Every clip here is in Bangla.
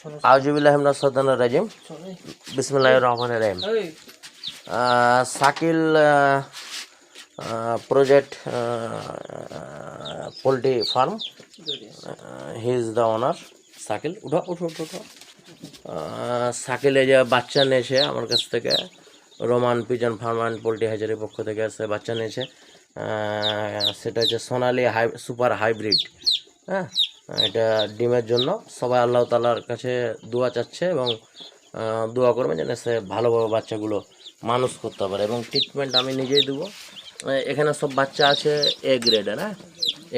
আউযুবিল্লাহি মিনাশ শাইতানির রাজিম। বিসমিল্লাহির রহমানির রহিম। Shakil project poultry farm. He is the owner. Shakil উঠো উঠো উঠো উঠো। শাকিল এই যে বাচ্চা নিয়েছে আমার কাছ থেকে, Roman pigeon farm and poultry হ্যাচারির পক্ষ থেকে এসে বাচ্চা নিয়েছে। সেটা হচ্ছে সোনালি সুপার হাইব্রিড। হ্যাঁ, এটা ডিমের জন্য সবাই আল্লাহ তাআলার কাছে দোয়া চাচ্ছে এবং দোয়া করবে যেন সে ভালোভাবে বাচ্চাগুলো মানুষ করতে পারে। এবং ট্রিটমেন্ট আমি নিজেই দেবো। এখানে সব বাচ্চা আছে এ গ্রেডের। হ্যাঁ,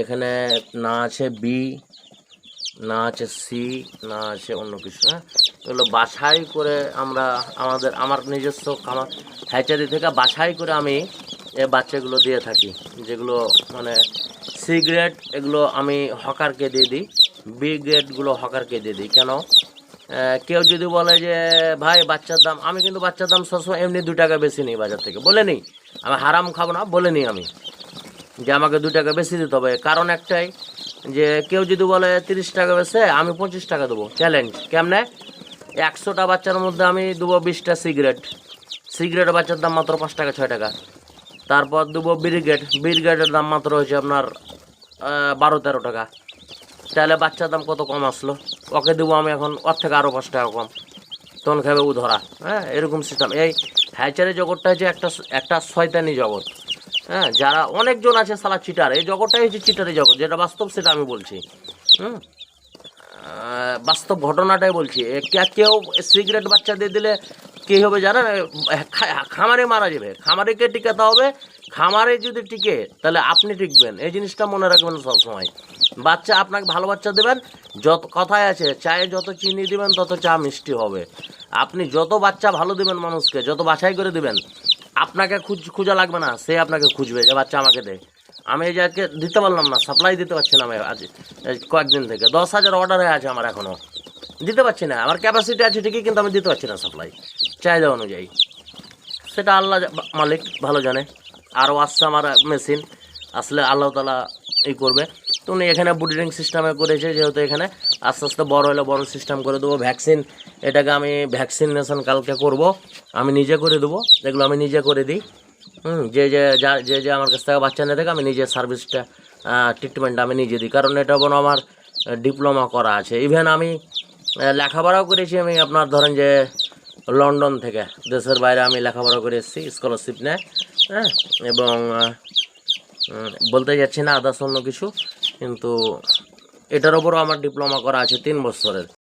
এখানে না আছে বি, না আছে সি, না আছে অন্য কিছু। হ্যাঁ, এগুলো বাছাই করে আমরা আমার নিজস্ব হ্যাচারি থেকে বাছাই করে আমি এ বাচ্চাগুলো দিয়ে থাকি। যেগুলো মানে সি গ্রেড এগুলো আমি হকারকে দিয়ে দিই, বি গ্রেডগুলো হকারকে দিয়ে দিই। কেন কেউ যদি বলে যে ভাই বাচ্চার দাম, আমি কিন্তু বাচ্চার দাম সবসময় এমনি 2 টাকা বেশি নিই বাজার থেকে, বলে নিই। আমি হারাম খাবো না, বলে নিই আমি যে আমাকে 2 টাকা বেশি দিতে হবে। কারণ একটাই, যে কেউ যদি বলে 30 টাকা বেশি, আমি 25 টাকা দেবো। চ্যালেঞ্জ কেমনে? 100টা বাচ্চার মধ্যে আমি দেবো 20টা সিগারেট বাচ্চার দাম মাত্র 5 টাকা 6 টাকা। তারপর দেবো ব্রিগেডের দাম মাত্র হচ্ছে আপনার 12-13 টাকা। তাহলে বাচ্চার দাম কত কম আসলো? ওকে দেবো আমি এখন ওর থেকে আরও 5 টাকা কম, তখন খাবে ও ধরা। হ্যাঁ, এরকম সিস্টেম। এই হ্যাচারি জগৎটা হচ্ছে একটা শয়তানি জগৎ। হ্যাঁ, যারা অনেকজন আছে সালা চিটার, এই জগৎটাই হচ্ছে চিটারি জগৎ। যেটা বাস্তব সেটা আমি বলছি। বাস্তব ঘটনাটাই বলছি। কেউ সিগারেট বাচ্চা দিয়ে দিলে কী হবে জানেন? খামারে মারা যাবে। খামারিকে টিকাতে হবে। খামারে যদি টিকে তাহলে আপনি টিকবেন। এই জিনিসটা মনে রাখবেন সবসময়। বাচ্চা আপনাকে ভালো বাচ্চা দেবেন। যত কথায় আছে, চায়ে যত চিনি দিবেন তত চা মিষ্টি হবে। আপনি যত বাচ্চা ভালো দেবেন মানুষকে, যত বাছাই করে দেবেন, আপনাকে খোঁজা লাগবে না, সে আপনাকে খুঁজবে যে বাচ্চা আমাকে দে। আমি এই যাকে দিতে পারলাম না, সাপ্লাই দিতে পারছি না। আমি আজ কয়েকদিন থেকে 10,000 অর্ডার হয়ে আছে আমার, এখনও দিতে পারছি না। আমার ক্যাপাসিটি আছে ঠিকই, কিন্তু আমি দিতে পারছি না সাপ্লাই চাহিদা অনুযায়ী। সেটা আল্লাহ মালিক ভালো জানে। আরও আসছে আমার মেশিন, আসলে আল্লাহ তাআলা এই করবে। তো উনি এখানে ব্রিডিং সিস্টেমে করেছে, যেহেতু এখানে আস্তে আস্তে বড় হলে বড় সিস্টেম করে দেবো। ভ্যাকসিন, এটাকে আমি ভ্যাকসিনেশন কালকে করব, আমি নিজে করে দেবো। এগুলো আমি নিজে করে দিই। যে আমার কাছ থেকে বাচ্চা নিয়ে থাকে, আমি নিজে সার্ভিসটা ট্রিটমেন্ট আমি নিজে দিই। কারণ এটা বোন আমার ডিপ্লোমা করা আছে। ইভেন আমি লেখাপড়াও করেছি। আমি আপনার ধরেন যে লন্ডন থেকে, দেশের বাইরে আমি লেখাপড়া করে এসেছি স্কলারশিপ নেয়। হ্যাঁ, এবং বলতে যাচ্ছি না আদার্স অন্য কিছু, কিন্তু এটার ওপরও আমার ডিপ্লোমা করা আছে 3 বছরের।